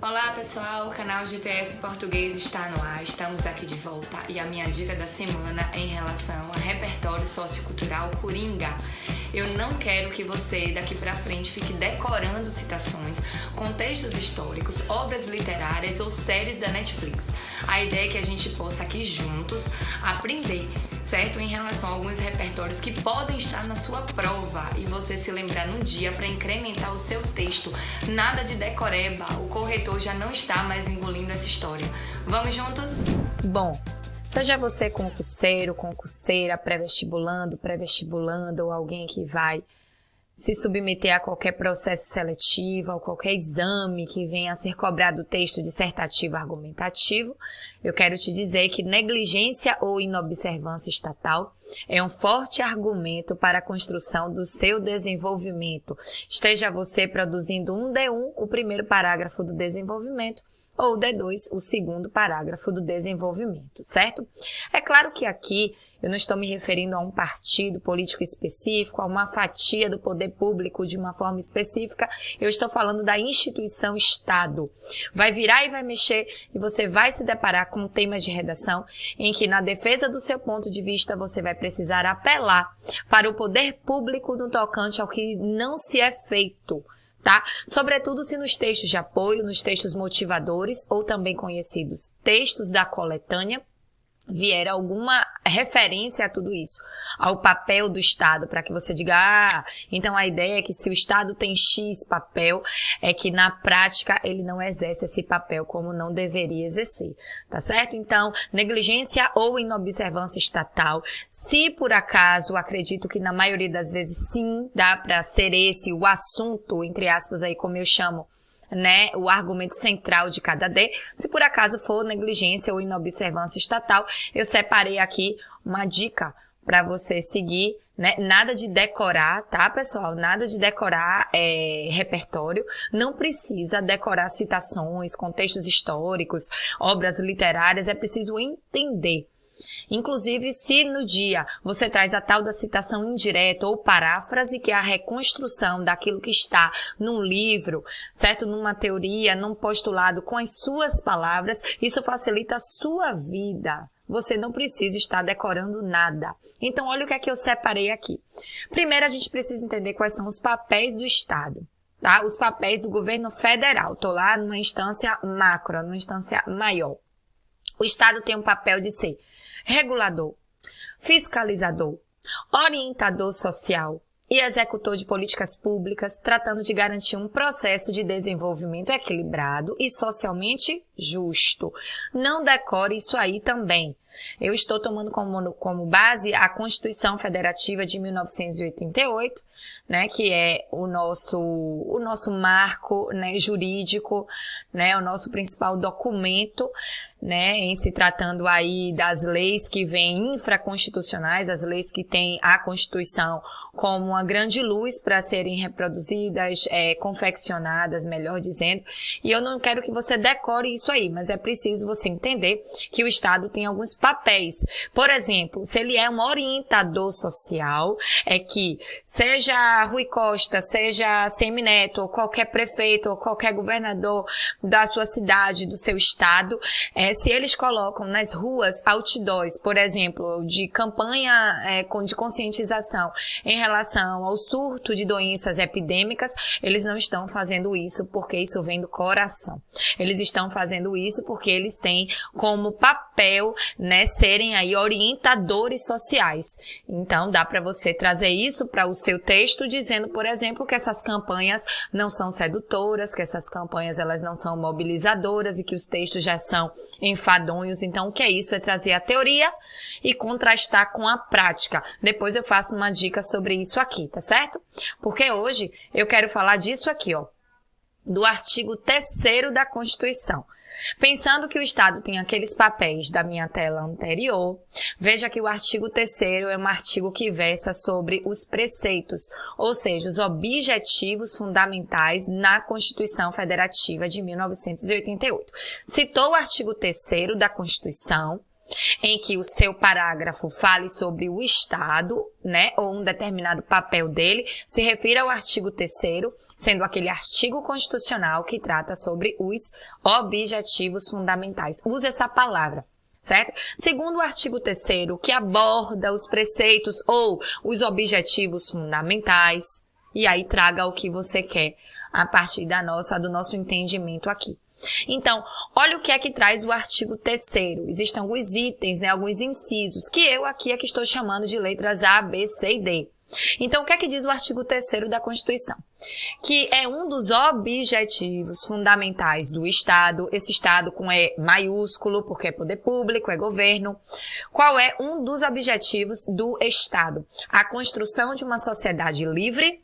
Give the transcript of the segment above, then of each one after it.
Olá pessoal, o canal GPS Português está no ar, estamos aqui de volta e a minha dica da semana é em relação ao repertório sociocultural Coringa. Eu não quero que você daqui pra frente fique decorando citações, contextos históricos, obras literárias ou séries da Netflix. A ideia é que a gente possa aqui juntos aprender, certo? Em relação a alguns repertórios que podem estar na sua prova e você se lembrar no dia para incrementar o seu texto. Nada de decoreba, o corretor já não está mais engolindo essa história. Vamos juntos? Bom, seja você concurseiro, concurseira, pré-vestibulando ou alguém que vai se submeter a qualquer processo seletivo, a qualquer exame que venha a ser cobrado texto dissertativo argumentativo, eu quero te dizer que negligência ou inobservância estatal é um forte argumento para a construção do seu desenvolvimento. Esteja você produzindo um D1, o primeiro parágrafo do desenvolvimento, ou D2, o segundo parágrafo do desenvolvimento, certo? É claro que aqui eu não estou me referindo a um partido político específico, a uma fatia do poder público de uma forma específica, eu estou falando da instituição Estado. Vai virar e vai mexer e você vai se deparar com temas de redação em que na defesa do seu ponto de vista você vai precisar apelar para o poder público no tocante ao que não se é feito. Tá? Sobretudo se nos textos de apoio, nos textos motivadores ou também conhecidos textos da coletânea, vier alguma referência a tudo isso, ao papel do Estado, para que você diga, então a ideia é que se o Estado tem X papel, é que na prática ele não exerce esse papel como não deveria exercer, tá certo? Então, negligência ou inobservância estatal, se por acaso, acredito que na maioria das vezes sim, dá para ser esse o assunto, entre aspas aí, como eu chamo, né, o argumento central de cada D. Se por acaso for negligência ou inobservância estatal, eu separei aqui uma dica para você seguir, né? Nada de decorar, tá, pessoal? Nada de decorar repertório. Não precisa decorar citações, contextos históricos, obras literárias, é preciso entender. Inclusive, se no dia você traz a tal da citação indireta ou paráfrase, que é a reconstrução daquilo que está num livro, certo? Numa teoria, num postulado com as suas palavras, isso facilita a sua vida. Você não precisa estar decorando nada. Então, olha o que é que eu separei aqui. Primeiro, a gente precisa entender quais são os papéis do Estado. Tá? Os papéis do governo federal. Estou lá numa instância macro, numa instância maior. O Estado tem um papel de ser regulador, fiscalizador, orientador social e executor de políticas públicas, tratando de garantir um processo de desenvolvimento equilibrado e socialmente justo. Não decore isso aí também. Eu estou tomando como base a Constituição Federativa de 1988, né, que é o nosso marco, né, jurídico, né, o nosso principal documento, né, em se tratando aí das leis que vêm infraconstitucionais, as leis que têm a Constituição como uma grande luz para serem reproduzidas, confeccionadas, melhor dizendo. E eu não quero que você decore isso aí, mas é preciso você entender que o Estado tem alguns papéis. Por exemplo, se ele é um orientador social, é que seja Rui Costa, seja Semineto, ou qualquer prefeito, ou qualquer governador da sua cidade, do seu estado, se eles colocam nas ruas outdoors, por exemplo, de campanha de conscientização em relação ao surto de doenças epidêmicas, eles não estão fazendo isso porque isso vem do coração. Eles estão fazendo isso porque eles têm como papel, né, serem aí orientadores sociais. Então, dá para você trazer isso para o seu texto, dizendo, por exemplo, que essas campanhas não são sedutoras, que essas campanhas elas não são mobilizadoras e que os textos já são enfadonhos. Então, o que é isso? É trazer a teoria e contrastar com a prática. Depois eu faço uma dica sobre isso aqui, tá certo? Porque hoje eu quero falar disso aqui, ó, do artigo 3º da Constituição. Pensando que o Estado tem aqueles papéis da minha tela anterior, veja que o artigo 3º é um artigo que versa sobre os preceitos, ou seja, os objetivos fundamentais na Constituição Federativa de 1988. Citou o artigo 3º da Constituição, em que o seu parágrafo fale sobre o Estado, né, ou um determinado papel dele, se refira ao artigo 3º, sendo aquele artigo constitucional que trata sobre os objetivos fundamentais. Use essa palavra. Certo? Segundo o artigo 3º, que aborda os preceitos ou os objetivos fundamentais, e aí traga o que você quer a partir do nosso entendimento aqui. Então, olha o que é que traz o artigo 3º. Existem alguns itens, né, alguns incisos, que eu aqui é que estou chamando de letras A, B, C e D. Então, o que é que diz o artigo 3º da Constituição? Que é um dos objetivos fundamentais do Estado, esse Estado com E maiúsculo, porque é poder público, é governo. Qual é um dos objetivos do Estado? A construção de uma sociedade livre,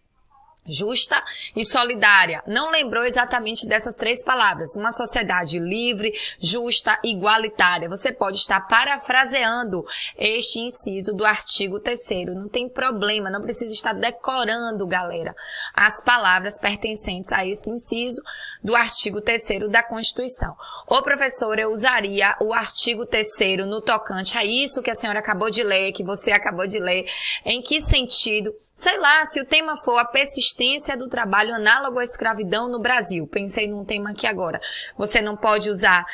justa e solidária. Não lembrou exatamente dessas 3 palavras. Uma sociedade livre, justa, igualitária. Você pode estar parafraseando este inciso do artigo 3º. Não tem problema, não precisa estar decorando, galera, as palavras pertencentes a esse inciso do artigo 3º da Constituição. Ô, professora, eu usaria o artigo 3º no tocante a isso que a senhora acabou de ler, que você acabou de ler. Em que sentido? Sei lá, se o tema for a persistência do trabalho análogo à escravidão no Brasil. Pensei num tema aqui agora. Você não pode usar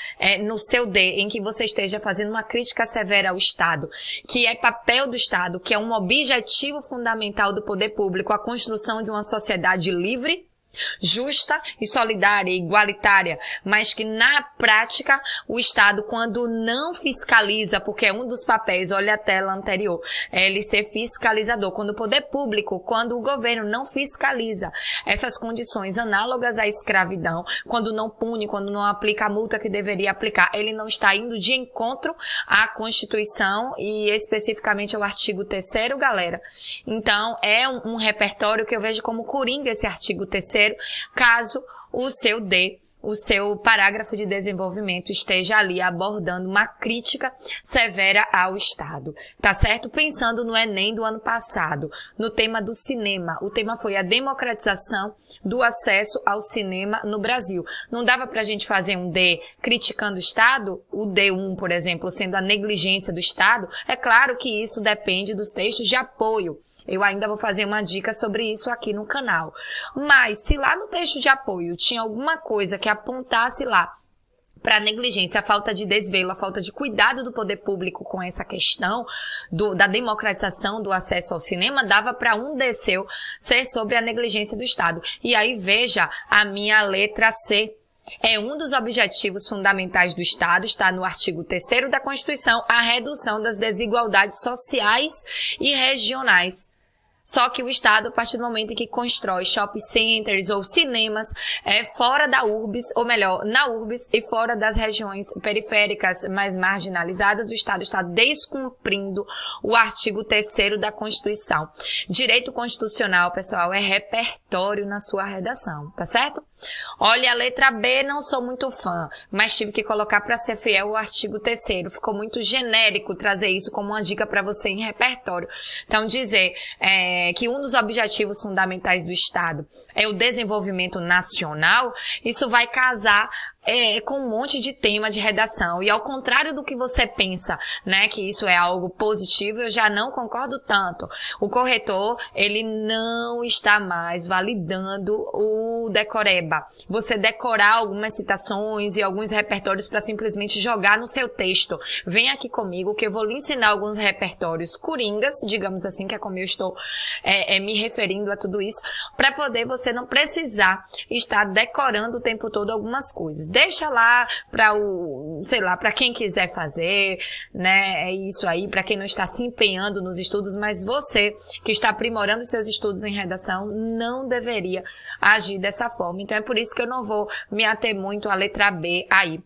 no seu D, em que você esteja fazendo uma crítica severa ao Estado, que é papel do Estado, que é um objetivo fundamental do poder público, a construção de uma sociedade livre, justa e solidária, igualitária, mas que na prática o Estado, quando não fiscaliza, porque é um dos papéis, olha a tela anterior, é ele ser fiscalizador, quando o poder público, quando o governo não fiscaliza essas condições análogas à escravidão, quando não pune, quando não aplica a multa que deveria aplicar, ele não está indo de encontro à Constituição e especificamente ao artigo 3º, galera. Então, é um repertório que eu vejo como coringa esse artigo 3º, caso o seu D, o seu parágrafo de desenvolvimento esteja ali abordando uma crítica severa ao Estado, tá certo? Pensando no Enem do ano passado, no tema do cinema. O tema foi a democratização do acesso ao cinema no Brasil. Não dava pra gente fazer um D criticando o Estado? O D1, por exemplo, sendo a negligência do Estado? É claro que isso depende dos textos de apoio. Eu ainda vou fazer uma dica sobre isso aqui no canal. Mas se lá no texto de apoio tinha alguma coisa que apontasse lá para a negligência, a falta de desvelo, a falta de cuidado do poder público com essa questão da democratização do acesso ao cinema, dava para um desceu ser sobre a negligência do Estado. E aí veja a minha letra C. É um dos objetivos fundamentais do Estado, está no artigo 3º da Constituição, a redução das desigualdades sociais e regionais. Só que o Estado, a partir do momento em que constrói shopping centers ou cinemas fora da urbs, ou melhor, na urbs e fora das regiões periféricas mais marginalizadas, o Estado está descumprindo o artigo 3º da Constituição. Direito constitucional, pessoal, é repertório na sua redação, tá certo? Olha, a letra B não sou muito fã, mas tive que colocar para ser fiel ao artigo 3º. Ficou muito genérico trazer isso como uma dica para você em repertório. Então, dizer que um dos objetivos fundamentais do Estado é o desenvolvimento nacional, isso vai casar com um monte de tema de redação. E ao contrário do que você pensa, né, que isso é algo positivo, eu já não concordo tanto. O corretor, ele não está mais validando o decoreba. Você decorar algumas citações e alguns repertórios para simplesmente jogar no seu texto. Vem aqui comigo que eu vou lhe ensinar alguns repertórios coringas, digamos assim, que é como eu estou me referindo a tudo isso, para poder você não precisar estar decorando o tempo todo algumas coisas. Deixa lá para quem quiser fazer, né? É isso aí, para quem não está se empenhando nos estudos, mas você que está aprimorando os seus estudos em redação não deveria agir dessa forma. Então é por isso que eu não vou me ater muito à letra B aí.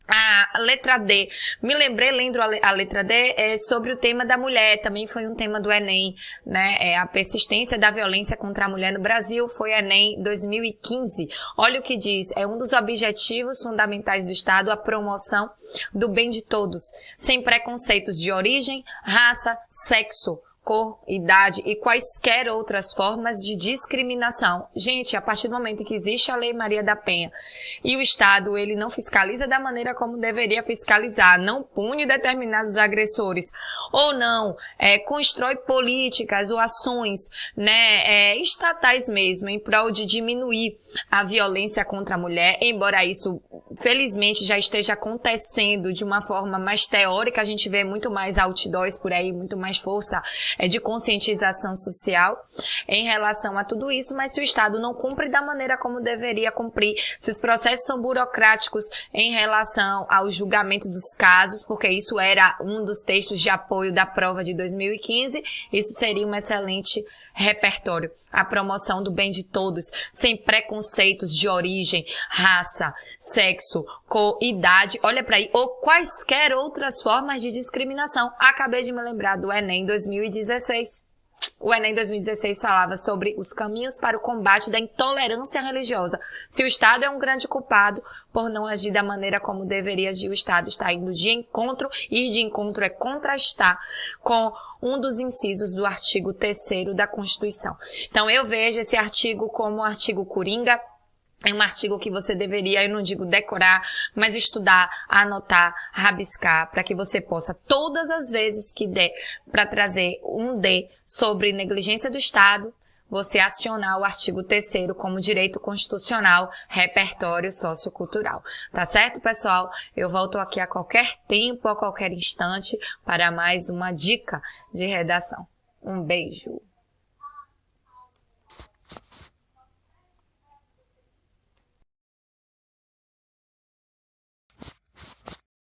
A letra D, me lembrei lendo a letra D sobre o tema da mulher, também foi um tema do Enem, né? A persistência da violência contra a mulher no Brasil, foi Enem 2015. Olha o que diz, é um dos objetivos fundamentais do Estado a promoção do bem de todos, sem preconceitos de origem, raça, sexo, cor, idade e quaisquer outras formas de discriminação. Gente, a partir do momento em que existe a Lei Maria da Penha e o Estado, ele não fiscaliza da maneira como deveria fiscalizar, não pune determinados agressores ou não constrói políticas ou ações, né, estatais mesmo, em prol de diminuir a violência contra a mulher, embora isso felizmente já esteja acontecendo de uma forma mais teórica, a gente vê muito mais outdoors por aí, muito mais força de conscientização social em relação a tudo isso, mas se o Estado não cumpre da maneira como deveria cumprir, se os processos são burocráticos em relação ao julgamento dos casos, porque isso era um dos textos de apoio da prova de 2015, isso seria um excelente repertório, a promoção do bem de todos, sem preconceitos de origem, raça, sexo, cor, idade, olha para aí, ou quaisquer outras formas de discriminação. Acabei de me lembrar do Enem 2016. O Enem 2016 falava sobre os caminhos para o combate da intolerância religiosa. Se o Estado é um grande culpado por não agir da maneira como deveria agir, o Estado está indo de encontro, ir de encontro é contrastar com um dos incisos do artigo 3º da Constituição. Então eu vejo esse artigo como um artigo coringa. É um artigo que você deveria, eu não digo decorar, mas estudar, anotar, rabiscar, para que você possa, todas as vezes que der para trazer um D sobre negligência do Estado, você acionar o artigo 3º como direito constitucional, repertório sociocultural. Tá certo, pessoal? Eu volto aqui a qualquer tempo, a qualquer instante, para mais uma dica de redação. Um beijo!